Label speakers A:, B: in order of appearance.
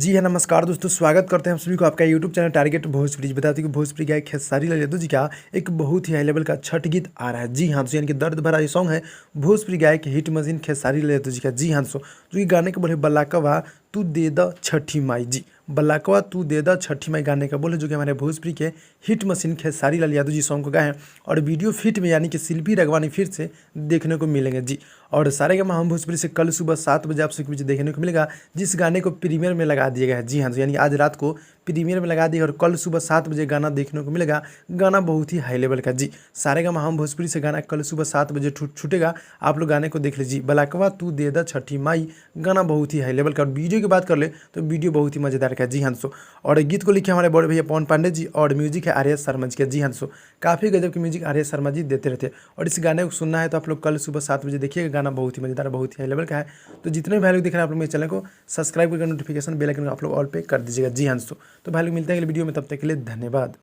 A: जी हाँ, नमस्कार दोस्तों, स्वागत करते हैं हम सभी को आपका यूट्यूब चैनल टारगेट भोजपुरी। बताते हैं कि भोजपुरी गायक खेसारी लाल यादव जी का एक बहुत ही हाई लेवल का छठ गीत आ रहा है। जी हाँ, तो यानी कि दर्द भरा ये सॉन्ग है भोजपुरी गायक हिट मशीन खेसारी लाल यादव जी का। जी हाँ, जो कि गाने के बोले बलाकवा तू दे द छठी माई। जी, बलाकवा तू दे द छठी माई गाने का बोले जो कि हमारे भोजपुरी के hit machine Khesari Lal Yadav ji song को गाए हैं। और वीडियो फिट में यानी कि शिल्पी रगवानी फिर से देखने को मिलेंगे। जी, और सारेगामा हम भोजपुरी से कल सुबह 7 बजे आप सबके बीच देखने को मिलेगा, जिस गाने को प्रीमियर में लगा दिया गया है। जी हाँ, यानी आज रात को प्रीमियर में लगा दिया और कल सुबह 7 बजे गाना देखने को मिलेगा। गाना बहुत ही हाई लेवल का। जी, सारेगामा हम भोजपुरी से गाना कल सुबह 7 बजे छूटेगा। आप लोग गाने को देख लीजिए, बलाकवा तू दे द छठी माई। गाना बहुत ही हाई लेवल का। और वीडियो की बात कर ले तो वीडियो बहुत ही मजेदार का। जी हाँ, और गीत को लिखे हमारे बड़े भैया पवन पांडे जी और म्यूजिक है आर्य शर्मा जी का। जी हाँ, काफ़ी गजब की म्यूजिक आर्य शर्मा जी देते रहते हैं। और इस गाने को सुनना है तो आप लोग कल सुबह 7 बजे देखिएगा। गाना बहुत ही मजेदार, बहुत ही हाई लेवल का है। तो जितने भी भाई लोग देख रहे हैं आप लोग मेरे चैनल को सब्सक्राइब करके नोटिफिकेशन बेल आइकन को आप लोग ऑल पे कर दीजिएगा। जी हाँ, तो भाई लोग मिलते हैं अगले वीडियो में, तब तक के लिए धन्यवाद।